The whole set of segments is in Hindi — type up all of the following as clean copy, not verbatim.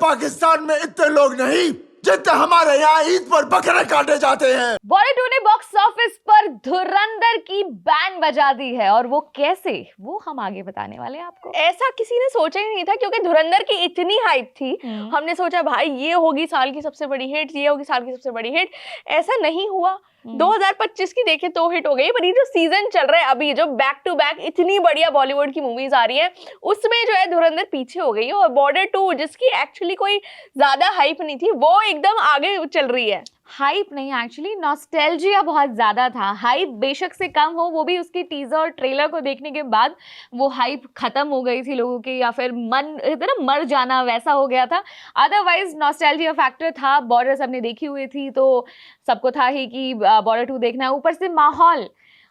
पाकिस्तान में इतने लोग नहीं जितने हमारे यहाँ ईद पर बकरे काटे जाते हैं। बॉलीवुड ने बॉक्स ऑफिस पर धुरंधर की बैंड बजा दी है, और वो कैसे, वो हम आगे बताने वाले हैं आपको। ऐसा किसी ने सोचा ही नहीं था, क्योंकि धुरंधर की इतनी हाइप थी। हमने सोचा भाई ये होगी साल की सबसे बड़ी हिट, ये होगी साल की सबसे बड़ी हिट। ऐसा नहीं हुआ। 2025 की देखे तो हिट हो गई, पर ये जो सीजन चल रहा है अभी, जो बैक टू बैक इतनी बढ़िया बॉलीवुड की मूवीज आ रही है, उसमें जो है धुरंधर पीछे हो गई है। और बॉर्डर 2 जिसकी एक्चुअली कोई ज्यादा हाइप नहीं थी, वो एकदम आगे चल रही है। हाइप नहीं, एक्चुअली नॉस्टैल्जिया बहुत ज्यादा था। हाइप बेशक से कम हो, वो भी उसकी टीजर और ट्रेलर को देखने के बाद वो हाइप खत्म हो गई थी लोगों की, या फिर मन इतना मर जाना वैसा हो गया था। अदरवाइज नॉस्टैल्जिया फैक्टर था। बॉर्डर सबने देखी हुई थी तो सबको था ही कि बॉर्डर 2 देखना है। ऊपर से माहौल,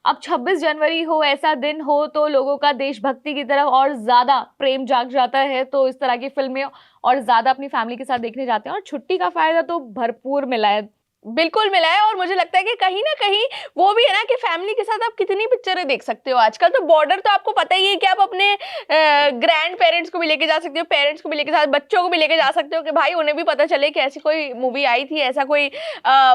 अब 26 जनवरी हो, ऐसा दिन हो तो लोगों का देशभक्ति की तरफ और ज़्यादा प्रेम जाग जाता है, तो इस तरह की फिल्में और ज़्यादा अपनी फैमिली के साथ देखने जाते हैं। और छुट्टी का फ़ायदा तो भरपूर मिला है, बिल्कुल मिला है। और मुझे लगता है कि कहीं ना कहीं वो भी है ना कि फैमिली के साथ आप कितनी पिक्चरें देख सकते हो आजकल। तो बॉर्डर तो आपको पता ही है कि आप अपने ग्रैंड पेरेंट्स को भी लेके जा सकते हो, पेरेंट्स को भी लेके जा, बच्चों को भी लेके जा सकते हो कि भाई उन्हें भी पता चले कि ऐसी कोई मूवी आई थी, ऐसा कोई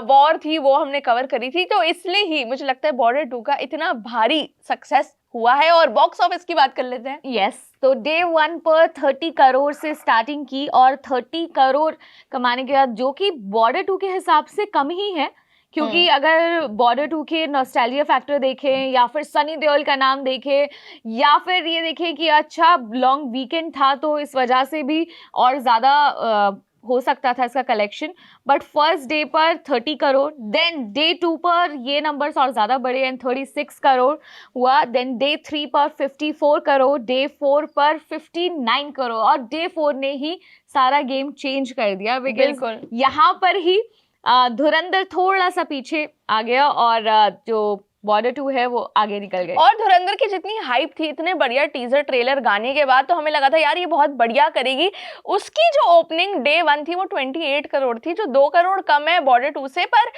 वॉर थी, वो हमने कवर करी थी। तो इसलिए ही मुझे लगता है बॉर्डर 2 का इतना भारी सक्सेस हुआ है। और बॉक्स ऑफिस की बात कर लेते हैं। यस, तो डे 1 पर 30 करोड़ से स्टार्टिंग की, और 30 करोड़ कमाने के बाद, जो कि बॉर्डर 2 के हिसाब से कम ही है, क्योंकि अगर बॉर्डर 2 के नॉस्टैल्जिया फैक्टर देखें, या फिर सनी देओल का नाम देखें, या फिर ये देखें कि अच्छा लॉन्ग वीकेंड था तो इस वजह से भी और ज़्यादा हो सकता था इसका कलेक्शन। बट फर्स्ट डे पर 30 करोड़, देन डे 2 पर ये नंबर्स और ज़्यादा बढ़े एंड 36 करोड़ हुआ। देन डे 3 पर 54 करोड़, डे 4 पर 59 करोड़, और डे 4 ने ही सारा गेम चेंज कर दिया। बिल्कुल, यहाँ पर ही धुरंधर थोड़ा सा पीछे आ गया, और जो बॉर्डर 2 है वो आगे निकल गए। और धुरंधर की जितनी हाइप थी, इतने बढ़िया टीजर ट्रेलर गाने के बाद, तो हमें लगा था यार ये बहुत बढ़िया करेगी। उसकी जो ओपनिंग डे 1 थी वो 28 करोड़ थी, जो 2 करोड़ कम है बॉर्डर 2 से। पर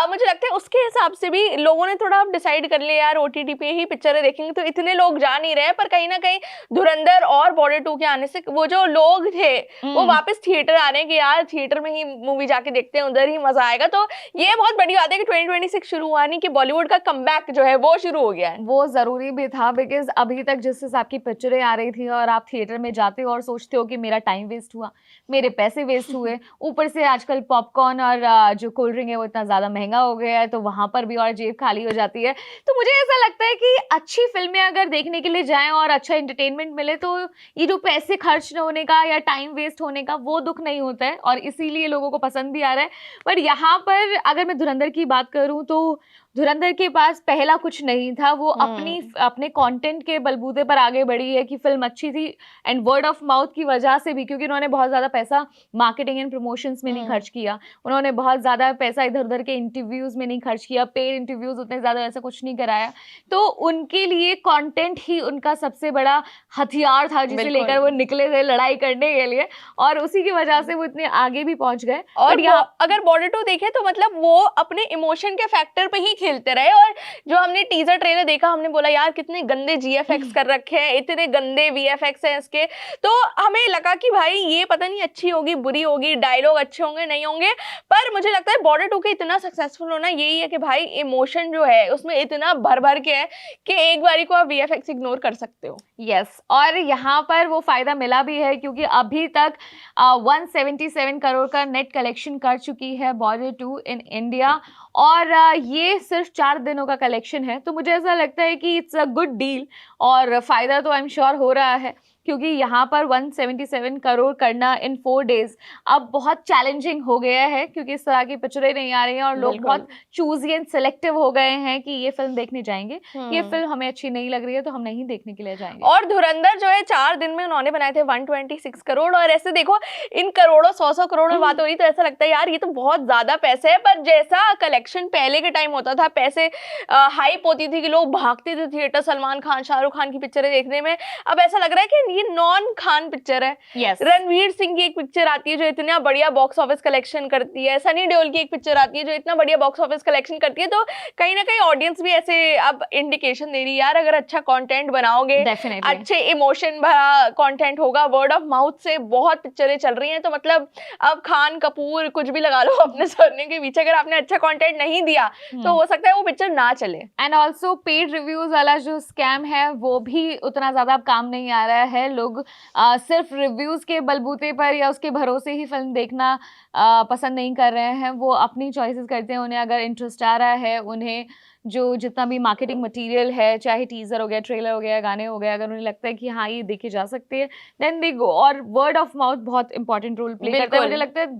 मुझे लगता है उसके हिसाब से भी लोगों ने थोड़ा डिसाइड कर लिया यार OTT पे ही पिक्चरें देखेंगे, तो इतने लोग जा नहीं रहे। पर कहीं ना कहीं धुरंधर और बॉर्डर 2 के आने से वो जो लोग थे वो वापस थिएटर आ रहे हैं कि यार थिएटर में ही मूवी जाके देखते हैं, उधर ही मजा आएगा। तो ये बहुत बड़ी बात है कि 2026 शुरू हुआ नहीं कि बॉलीवुड का बैक जो है वो शुरू हो गया है। वो जरूरी भी था, बिकॉज अभी तक जिस हिसाब की पिक्चरें आ रही थी, और आप थिएटर में जाते हो और सोचते हो कि मेरा टाइम वेस्ट हुआ, मेरे पैसे वेस्ट हुए, ऊपर से आजकल पॉपकॉर्न और जो कोल्ड ड्रिंक है वो इतना ज़्यादा महंगा हो गया है, तो वहाँ पर भी और जेब खाली हो जाती है। तो मुझे ऐसा लगता है कि अच्छी फिल्में अगर देखने के लिए जाएं और अच्छा एंटरटेनमेंट मिले, तो ये जो पैसे खर्च न होने का या टाइम वेस्ट होने का वो दुख नहीं होता है, और इसीलिए लोगों को पसंद भी आ रहा है। पर यहाँ पर अगर मैं धुरंधर की बात करूँ तो धुरंधर के पास पहला कुछ नहीं था। वो अपने कंटेंट के बलबूते पर आगे बढ़ी है कि फिल्म अच्छी थी, एंड वर्ड ऑफ माउथ की वजह से भी, क्योंकि उन्होंने बहुत ज़्यादा पैसा मार्केटिंग एंड प्रमोशंस में नहीं खर्च किया, उन्होंने बहुत ज़्यादा पैसा इधर उधर के इंटरव्यूज़ में नहीं खर्च किया, पेड इंटरव्यूज़ उतने ज़्यादा ऐसा कुछ नहीं कराया। तो उनके लिए कंटेंट ही उनका सबसे बड़ा हथियार था, जिसे लेकर वो निकले थे लड़ाई करने के लिए, और उसी की वजह से वो इतने आगे भी पहुंच गए। और अगर बॉर्डर 2 देखे तो मतलब वो अपने इमोशन के फैक्टर पे ही खेलते रहे। और जो हमने टीजर ट्रेलर देखा, हमने बोला यार कितने गंदे GFX कर रखे हैं, इतने गंदे VFX हैं इसके। तो हमें लगा कि भाई ये पता नहीं अच्छी होगी बुरी होगी, डायलॉग अच्छे होंगे नहीं होंगे। पर मुझे लगता है बॉर्डर 2 के इतना सक्सेसफुल होना यही है कि भाई इमोशन जो है उसमें इतना भर भर के है कि एक बारी को आप VFX इग्नोर कर सकते हो। यस, और यहाँ पर वो फायदा मिला भी है, क्योंकि अभी तक 177 करोड़ का नेट कलेक्शन कर चुकी है बॉर्डर 2 इन इंडिया, और ये सिर्फ 4 दिनों का कलेक्शन है। तो मुझे ऐसा लगता है कि इट्स अ गुड डील, और फ़ायदा तो आई एम श्योर हो रहा है, क्योंकि यहाँ पर 177 करोड़ करना इन 4 डेज अब बहुत चैलेंजिंग हो गया है, क्योंकि इस तरह की पिक्चरें नहीं आ रही हैं, और लोग बहुत चूजी एंड सिलेक्टिव हो गए हैं कि ये फिल्म देखने जाएंगे, ये फिल्म हमें अच्छी नहीं लग रही है तो हम नहीं देखने के लिए जाएंगे। और धुरंधर जो है 4 दिन में उन्होंने बनाए थे 126 करोड़। और ऐसे देखो इन करोड़ों 100 करोड़ में बात हो रही, तो ऐसा लगता है यार ये तो बहुत ज्यादा पैसे है। पर जैसा कलेक्शन पहले के टाइम होता था, पैसे हाइप होती थी कि लोग भागते थे थिएटर सलमान खान शाहरुख खान की पिक्चरें देखने में, अब ऐसा लग रहा है कि ये नॉन खान पिक्चर है। यस रणवीर सिंह की एक पिक्चर आती है जो इतना बढ़िया बॉक्स ऑफिस कलेक्शन करती है, सनी देओल की एक पिक्चर आती है जो इतना बढ़िया बॉक्स ऑफिस कलेक्शन करती है, तो कहीं ना कहीं ऑडियंस भी ऐसे अब इंडिकेशन दे रही है यार अगर अच्छा कंटेंट बनाओगे, डेफिनेटली अच्छे इमोशन भरा कंटेंट होगा, वर्ड ऑफ माउथ से बहुत पिक्चरें चल रही हैं, तो मतलब अब खान कपूर कुछ भी लगा लो अपने सरनेम के पीछे, अगर आपने अच्छा कंटेंट नहीं दिया तो हो सकता है वो पिक्चर ना चले। एंड ऑल्सो पेड रिव्यूज वाला जो स्कैम है वो भी उतना ज्यादा अब काम नहीं आ रहा है। लोग सिर्फ रिव्यूज के बलबूते पर या उसके भरोसे ही फिल्म देखना पसंद नहीं कर रहे हैं, वो अपनी चॉइसेस करते हैं। उन्हें अगर इंटरेस्ट आ रहा है, उन्हें जो जितना भी मार्केटिंग मटेरियल है, चाहे टीजर हो गया, ट्रेलर हो गया, गाने हो गए, अगर उन्हें लगता है कि हाँ ये देखे जा सकते हैं, देन दे गो। और वर्ड ऑफ माउथ बहुत इंपॉर्टेंट रोल प्ले करता है। मुझे लगता है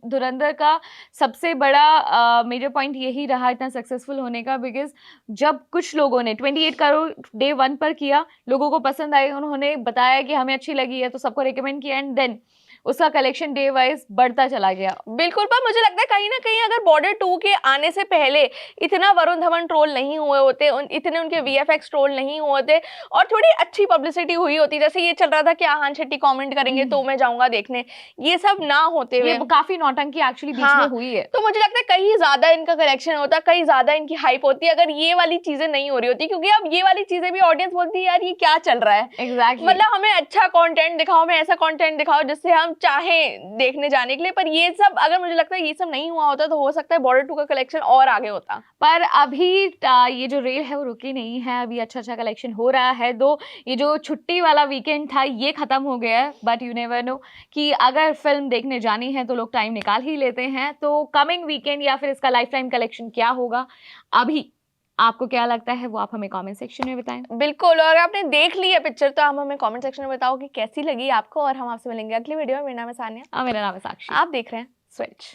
धुरंधर का सबसे बड़ा मेजर पॉइंट यही रहा इतना सक्सेसफुल होने का, बिकॉज जब कुछ लोगों ने 28 करोड़ डे 1 पर किया, लोगों को पसंद आई, उन्होंने बताया कि हमें अच्छी लगी है, तो सबको रिकमेंड किया, एंड देन उसका कलेक्शन डे वाइज बढ़ता चला गया। बिल्कुल, पर मुझे लगता है कहीं ना कहीं अगर बॉर्डर 2 के आने से पहले इतना वरुण धवन ट्रोल नहीं हुए होते, इतने उनके वीएफएक्स ट्रोल नहीं हुए होते, और थोड़ी अच्छी पब्लिसिटी हुई होती, जैसे ये चल रहा था कि आहान शेट्टी कमेंट करेंगे तो मैं जाऊंगा देखने, ये सब ना होते हुए ये काफी नौटंकी एक्चुअली बीच हाँ, में हुई है। तो मुझे लगता है कहीं ज्यादा इनका कलेक्शन होता, कहीं ज्यादा इनकी हाइप होती अगर ये वाली चीजें नहीं हो रही होती, क्योंकि अब ये वाली चीजें भी ऑडियंस बोलती है यार ये क्या चल रहा है। एग्जैक्टली मतलब हमें अच्छा कंटेंट दिखाओ, हमें ऐसा कंटेंट दिखाओ जिससे हम चाहें देखने जाने के लिए, पर ये सब अगर मुझे लगता है ये सब नहीं हुआ होता तो हो सकता है बॉर्डर 2 का कलेक्शन और आगे होता। पर अभी ये जो रेल है वो रुकी नहीं है, अभी अच्छा कलेक्शन हो रहा है। दो ये जो छुट्टी वाला वीकेंड था ये खत्म हो गया है, बट यू नेवर नो कि अगर फिल्म देखने जानी है तो लोग टाइम निकाल ही लेते हैं। तो कमिंग वीकेंड या फिर इसका लाइफ टाइम कलेक्शन क्या होगा, अभी आपको क्या लगता है वो आप हमें कमेंट सेक्शन में बताएं। बिल्कुल, और आपने देख ली है पिक्चर तो आप हमें कमेंट सेक्शन में बताओ कि कैसी लगी आपको, और हम आपसे मिलेंगे अगली वीडियो में। मेरा नाम है सानिया मेरा नाम है साक्षी, आप देख रहे हैं स्विच।